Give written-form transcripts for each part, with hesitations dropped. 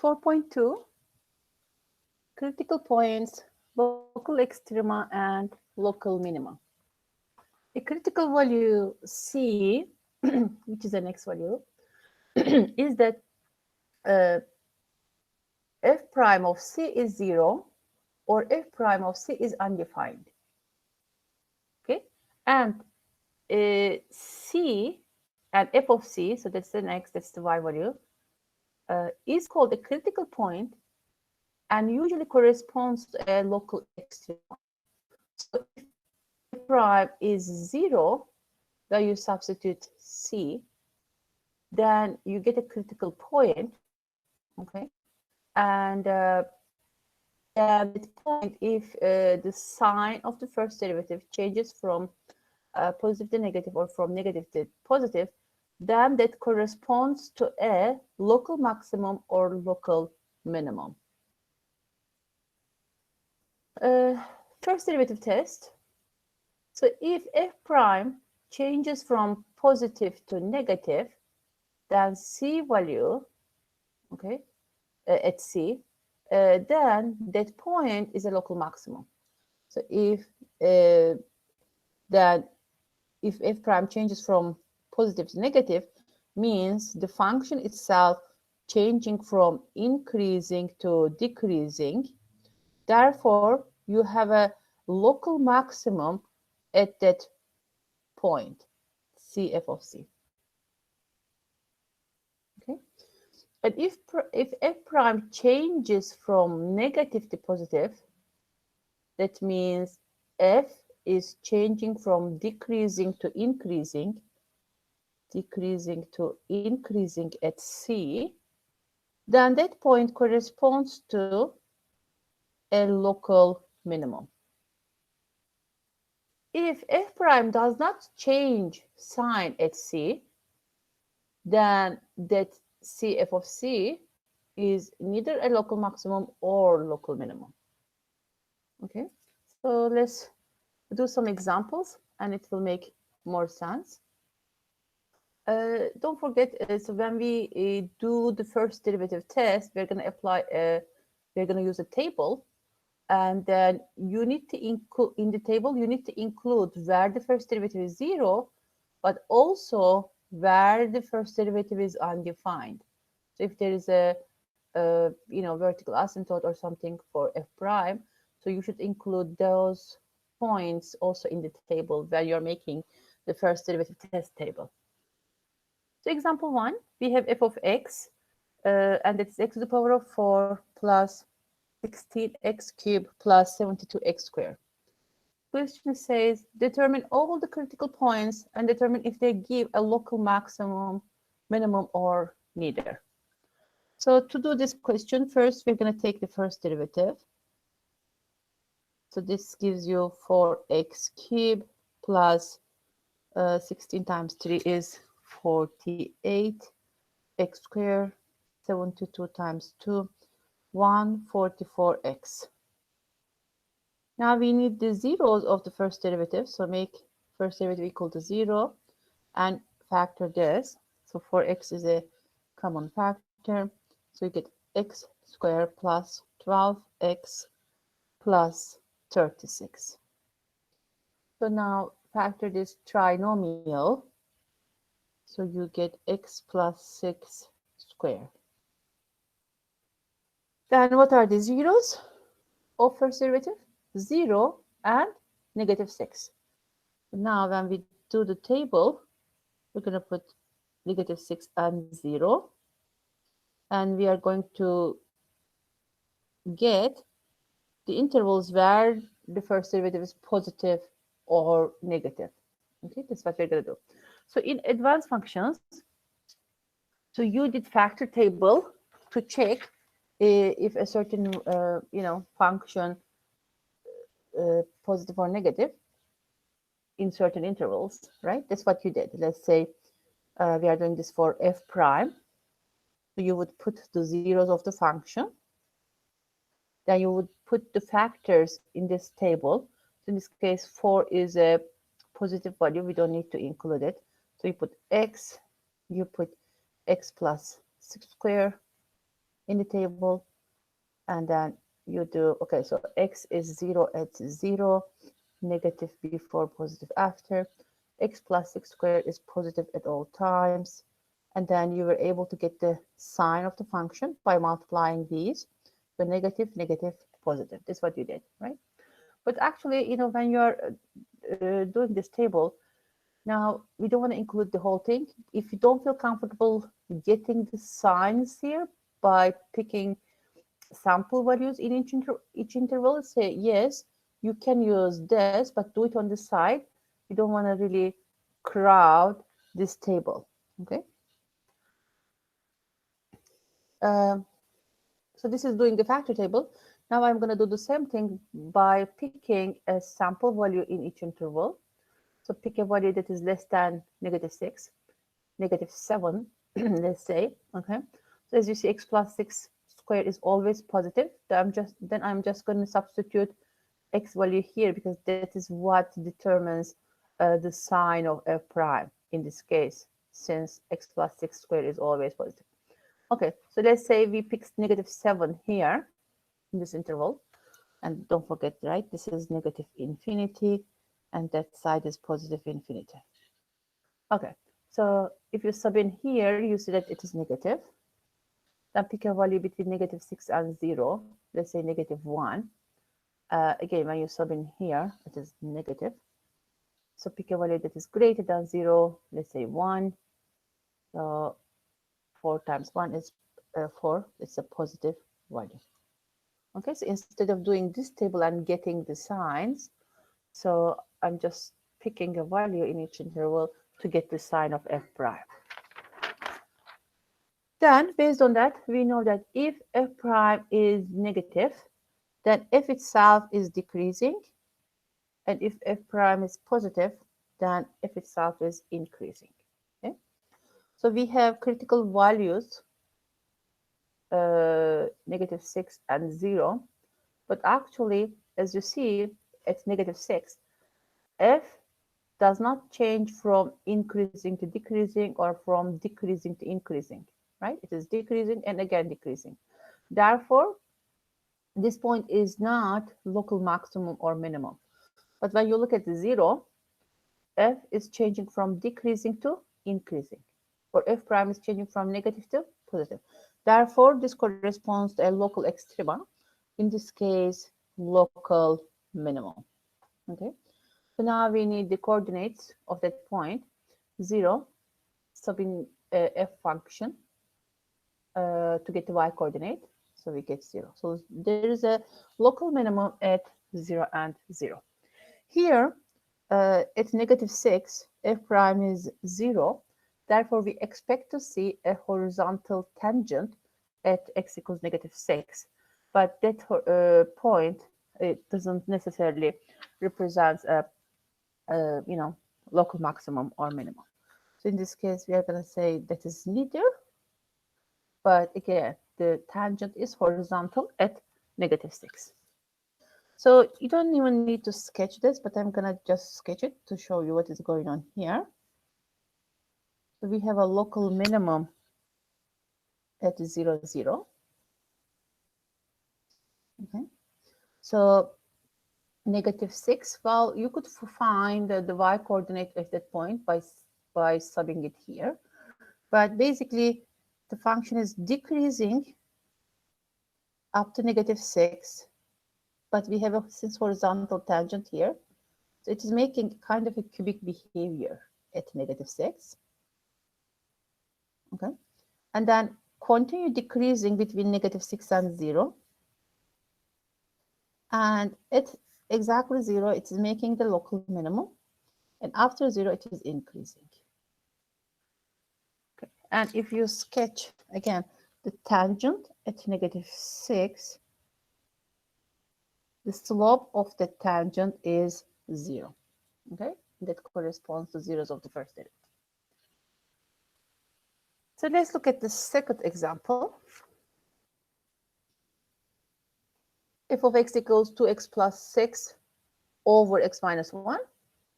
4.2, critical points, local extrema, and local minima. A critical value C, which is the next value, is that f prime of C is 0 or f prime of C is undefined. Okay, and C and f of C, so that's the next, that's the y value, is called a critical point and usually corresponds to a local extrema. So if f prime is 0, then you substitute C, then you get a critical point, okay? And at that point, if the sign of the first derivative changes from positive to negative or from negative to positive, then that corresponds to a local maximum or local minimum. First derivative test. So if f prime changes from positive to negative, then C value, okay, at C, then that point is a local maximum. So if if f prime changes from positive to negative, means the function itself changing from increasing to decreasing. Therefore, you have a local maximum at that point, Cf of C. Okay, and if f prime changes from negative to positive, that means f is changing from decreasing to increasing at C, then that point corresponds to a local minimum. If f prime does not change sign at C, then that Cf of C is neither a local maximum or local minimum. Okay, so let's do some examples and it will make more sense. Don't forget, so when we do the first derivative test, we're going to apply, we're going to use a table, and then you need to include in the table, you need to include where the first derivative is 0, but also where the first derivative is undefined. So if there is a vertical asymptote or something for f prime, so you should include those points also in the table where you're making the first derivative test table. So example 1, we have f of x, and it's x to the power of 4 plus 16x cubed plus 72x squared. Question says, determine all the critical points and determine if they give a local maximum, minimum, or neither. So to do this question, first we're going to take the first derivative. So this gives you 4x cubed plus 16 times 3 is 48, x squared, 72 times 2, 144x. Now we need the zeros of the first derivative, so make first derivative equal to 0 and factor this. So 4x is a common factor, so you get x squared plus 12x plus 36. So now factor this trinomial, so you get x plus 6 squared. Then what are the zeros of first derivative? 0 and negative 6. Now when we do the table, we're going to put negative 6 and 0. And we are going to get the intervals where the first derivative is positive or negative. Okay, that's what we're going to do. So in advanced functions, so you did factor table to check if a certain function positive or negative in certain intervals, right? That's what you did. Let's say we are doing this for f prime. So you would put the zeros of the function. Then you would put the factors in this table. So in this case, 4 is a positive value. We don't need to include it. So you put x, you put x plus 6 squared, in the table, and then you do, okay, so x is 0 at 0, negative before, positive after. X plus 6 squared is positive at all times. And then you were able to get the sign of the function by multiplying these. So negative, negative, positive. That's what you did, right? But actually, when you're doing this table, now we don't want to include the whole thing. If you don't feel comfortable getting the signs here by picking sample values in each interval, say yes, you can use this, but do it on the side. You don't want to really crowd this table, okay? So this is doing the factor table. Now I'm going to do the same thing by picking a sample value in each interval. So pick a value that is less than -6, -7, let's say, okay? So as you see, x plus 6 squared is always positive. Then I'm just going to substitute x value here because that is what determines the sign of f prime in this case, since x plus 6 squared is always positive. Okay, so let's say we pick -7 here in this interval. And don't forget, right, this is negative infinity, and that side is positive infinity. Okay, so if you sub in here, you see that it is negative. Then pick a value between -6 and 0, let's say -1. Again, when you sub in here, it is negative. So pick a value that is greater than 0, let's say 1. So 4 times 1 is 4. It's a positive value. Okay, so instead of doing this table and getting the signs, so I'm just picking a value in each interval to get the sign of f prime. Then, based on that, we know that if f prime is negative, then f itself is decreasing. And if f prime is positive, then f itself is increasing. Okay? So we have critical values, -6 and 0. But actually, as you see, at -6, f does not change from increasing to decreasing or from decreasing to increasing, right? It is decreasing and again decreasing. Therefore, this point is not local maximum or minimum. But when you look at the 0, f is changing from decreasing to increasing, or f prime is changing from negative to positive. Therefore, this corresponds to a local extrema, in this case, local minimum. Okay, so now we need the coordinates of that point. 0, sub in f function to get the y coordinate, so we get 0. So there is a local minimum at 0 and 0. Here, at -6, f prime is 0. Therefore, we expect to see a horizontal tangent at x equals -6. But that point, it doesn't necessarily represent a local maximum or minimum. So in this case, we are going to say that is neither. But again, the tangent is horizontal at -6. So you don't even need to sketch this, but I'm going to just sketch it to show you what is going on here. So we have a local minimum at 0, 0. Okay. So -6, well, you could find the y coordinate at that point by subbing it here. But basically, the function is decreasing up to -6. But we have a since horizontal tangent here. So it is making kind of a cubic behavior at -6. Okay. And then continue decreasing between -6 and 0. And at exactly 0, it is making the local minimum. And after 0, it is increasing. Okay. And if you sketch, again, the tangent at -6, the slope of the tangent is 0. Okay, that corresponds to zeros of the first derivative. So let's look at the second example. F of x equals 2x plus 6 over x minus 1.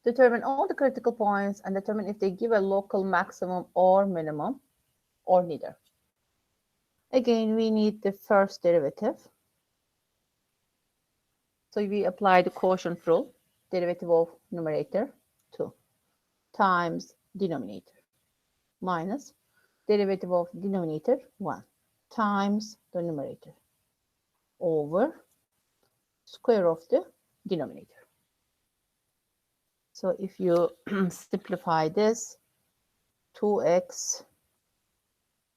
Determine all the critical points and determine if they give a local maximum or minimum or neither. Again, we need the first derivative. So we apply the quotient rule, derivative of numerator 2 times denominator minus derivative of denominator 1 times the numerator over square of the denominator. So if you simplify this, 2x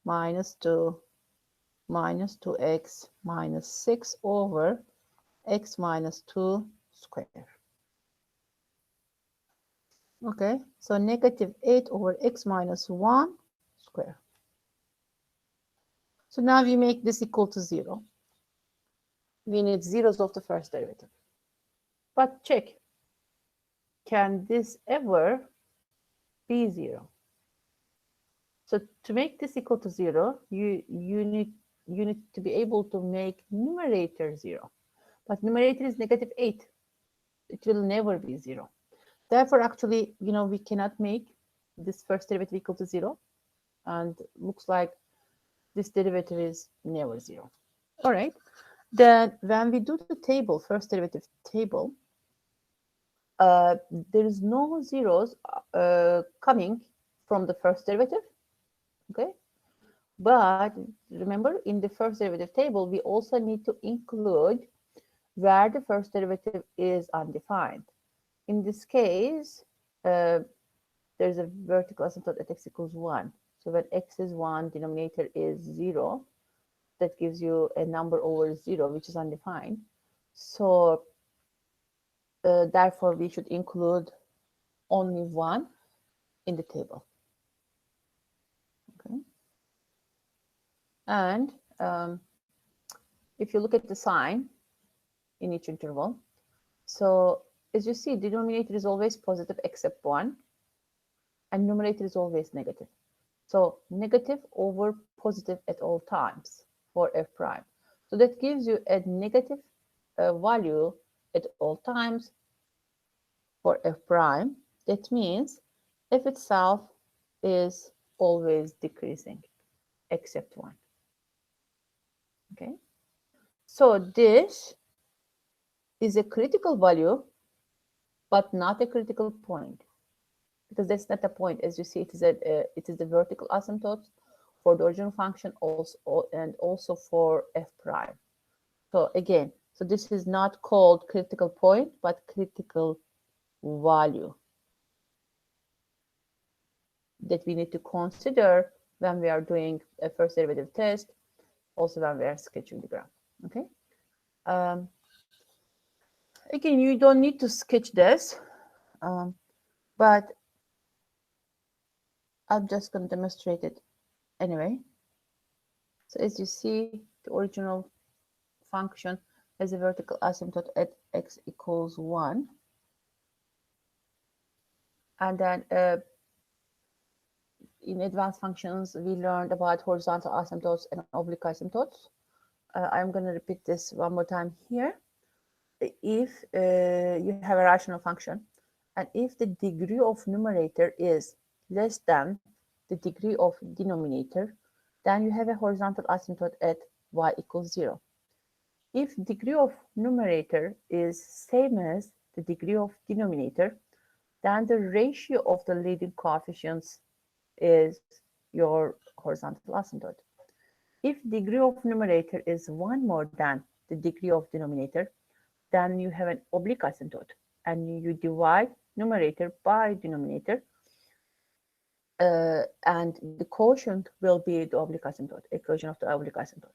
minus 2 minus 2x minus 6 over x minus 2 square. Okay, so negative 8 over x minus 1 square. So now we make this equal to 0. We need zeros of the first derivative. But check, can this ever be 0? So to make this equal to 0, you need to be able to make numerator 0. But numerator is negative 8. It will never be 0. Therefore, actually, we cannot make this first derivative equal to 0. And looks like this derivative is never 0. All right. Then when we do the table, first derivative table, there is no zeros coming from the first derivative. Okay. But remember, in the first derivative table, we also need to include where the first derivative is undefined. In this case, there's a vertical asymptote at x equals 1. So when x is 1, denominator is 0. That gives you a number over 0, which is undefined. So therefore, we should include only 1 in the table. Okay. And if you look at the sign in each interval, so as you see, denominator is always positive except 1, and numerator is always negative. So negative over positive at all times for f prime. So that gives you a negative value at all times for f prime. That means f itself is always decreasing except 1. Okay. So this is a critical value, but not a critical point, because that's not a point. As you see, it is the vertical asymptote for the original function also, and also for f prime. So again, so this is not called critical point, but critical value that we need to consider when we are doing a first derivative test, also when we are sketching the graph. Okay. Again, you don't need to sketch this, but I'm just going to demonstrate it anyway. So as you see, the original function has a vertical asymptote at x equals 1. And then in advanced functions, we learned about horizontal asymptotes and oblique asymptotes. I'm going to repeat this one more time here. If you have a rational function, and if the degree of numerator is less than the degree of denominator, then you have a horizontal asymptote at y equals 0. If degree of numerator is same as the degree of denominator, then the ratio of the leading coefficients is your horizontal asymptote. If degree of numerator is 1 more than the degree of denominator, then you have an oblique asymptote, and you divide numerator by denominator, and the quotient will be the oblique asymptote, equation of the oblique asymptote.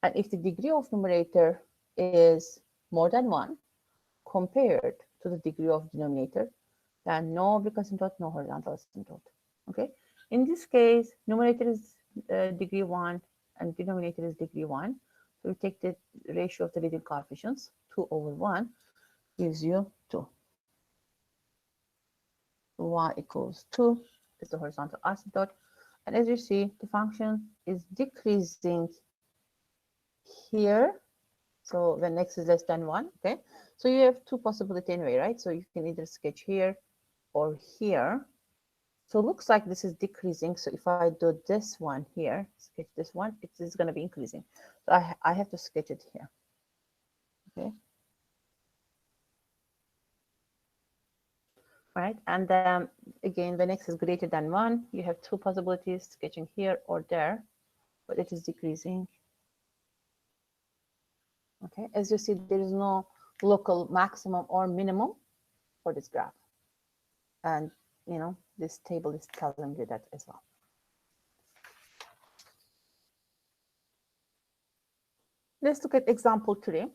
And if the degree of numerator is more than 1 compared to the degree of denominator, then no oblique asymptote, no horizontal asymptote. Okay. In this case, numerator is degree 1 and denominator is degree 1. So we take the ratio of the leading coefficients, 2 over 1 gives you 2. Y equals 2 is the horizontal asymptote. And as you see, the function is decreasing here. So when x is less than 1, okay? So you have two possibilities anyway, right? So you can either sketch here or here. So it looks like this is decreasing. So if I do this one here, sketch this one, it is going to be increasing. So I have to sketch it here. Okay. Right. And then again, when x is greater than 1, you have two possibilities, sketching here or there, but it is decreasing. Okay. As you see, there is no local maximum or minimum for this graph. And, you know, this table is telling you that as well. Let's look at example 3.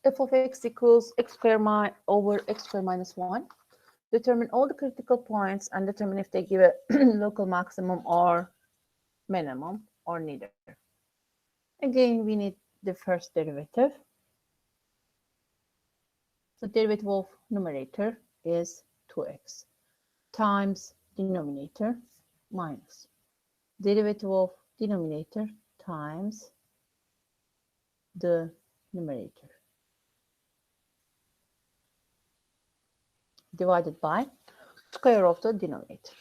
F of x equals x squared over x squared minus 1. Determine all the critical points and determine if they give a local maximum or minimum or neither. Again, we need the first derivative. So derivative of numerator is 2x times denominator minus derivative of denominator times the numerator divided by square of the denominator.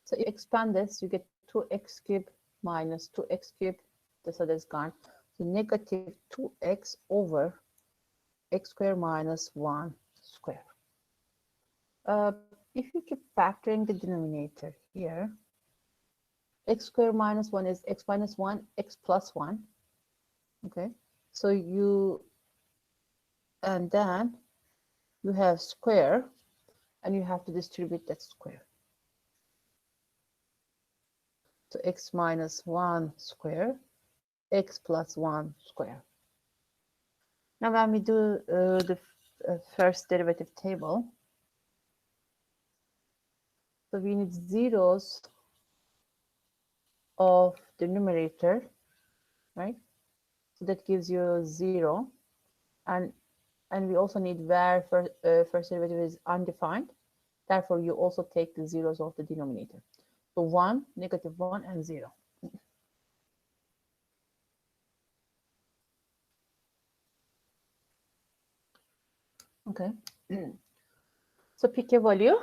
So if you expand this, you get 2x cubed minus 2x cubed. This other is gone. So negative 2x over x squared minus 1 square. If you keep factoring the denominator here, x squared minus 1 is x minus 1, x plus 1. Okay, so and then you have square, and you have to distribute that square. So x minus 1 square, x plus 1 square. Now when we do the first derivative table, so we need zeros of the numerator, right? So that gives you 0, and we also need where first derivative is undefined. Therefore, you also take the zeros of the denominator. So 1, negative 1, and 0. Okay. So pick a value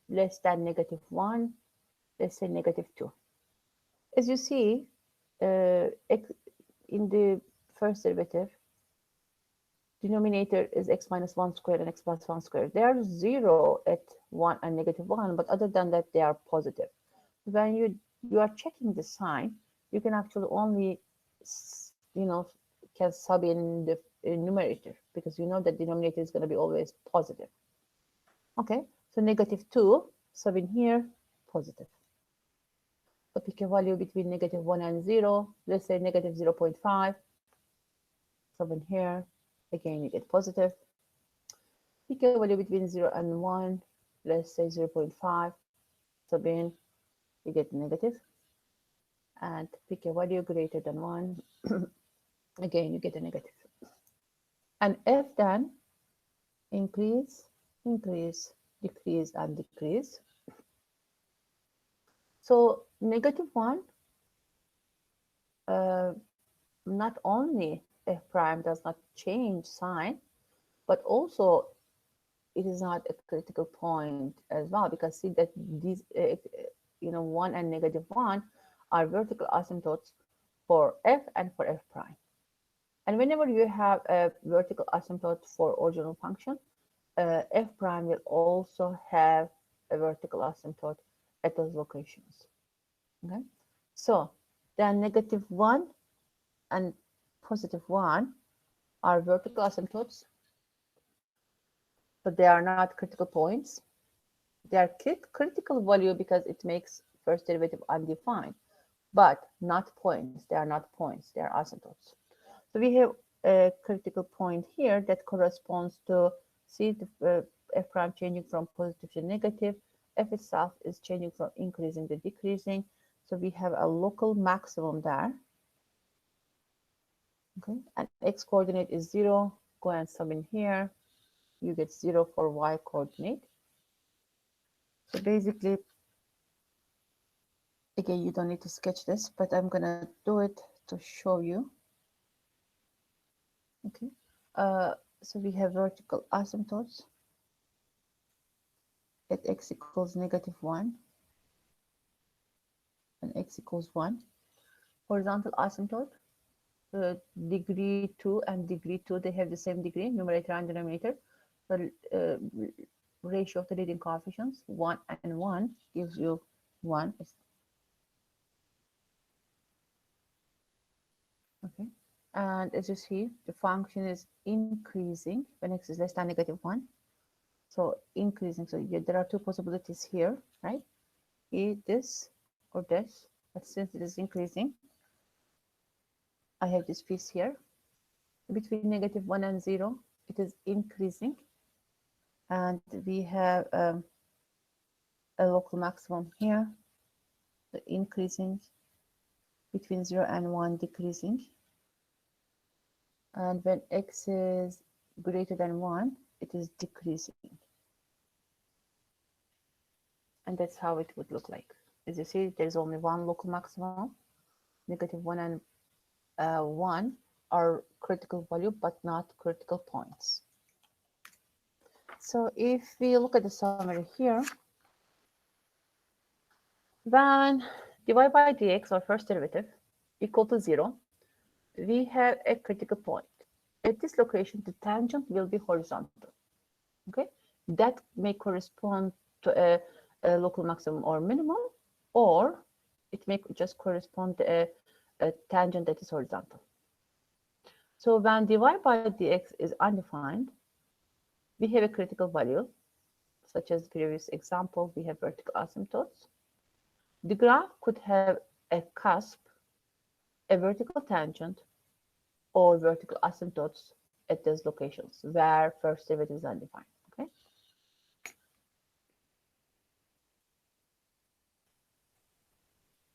less than negative 1. Let's say negative 2. As you see, in the first derivative, denominator is x minus 1 squared and x plus 1 squared. They are 0 at 1 and negative 1, but other than that, they are positive. When you are checking the sign, you can actually only, you know, can sub in the numerator, because you know that denominator is going to be always positive. Okay, so negative 2, sub in here, positive. So pick a value between negative 1 and 0. Let's say negative 0.5. Sub in here. Again, you get positive. Pick a value between 0 and 1. Let's say 0.5. Sub in. You get negative. And pick a value greater than 1. Again, you get a negative. And f then increase, increase, decrease, and decrease. So negative 1, not only f prime does not change sign, but also it is not a critical point as well, because see that these, 1 and negative 1 are vertical asymptotes for f and for f prime. And whenever you have a vertical asymptote for original function, f prime will also have a vertical asymptote at those locations. Okay, so then negative 1 and positive 1 are vertical asymptotes, but they are not critical points. They are critical value because it makes first derivative undefined, but not points. They are not points. They are asymptotes. So we have a critical point here that corresponds to, see, the f prime changing from positive to negative. F itself is changing from increasing to decreasing. So we have a local maximum there. Okay, and x coordinate is 0. Go and sub in here. You get 0 for y coordinate. So basically, again, you don't need to sketch this, but I'm going to do it to show you. Okay, so we have vertical asymptotes. at x equals -1 and x equals 1. Horizontal asymptote, degree 2 and degree 2, they have the same degree, numerator and denominator. The ratio of the leading coefficients, 1 and 1, gives you 1. Okay. And as you see, the function is increasing when x is less than -1. So increasing. So there are two possibilities here, right? This or this. But since it is increasing, I have this piece here. Between -1 and 0, it is increasing. And we have a local maximum here, so increasing, between 0 and 1, decreasing. And when x is greater than 1, it is decreasing. And that's how it would look like. As you see, there's only one local maximum. -1 and 1 are critical value, but not critical points. So if we look at the summary here, then dy by dx, our first derivative, equal to 0, we have a critical point. At this location, the tangent will be horizontal. Okay, that may correspond to a local maximum or minimum, or it may just correspond to a tangent that is horizontal. So when dy by dx is undefined, we have a critical value, such as the previous example, we have vertical asymptotes. The graph could have a cusp, a vertical tangent, or vertical asymptotes at those locations where first derivative is undefined.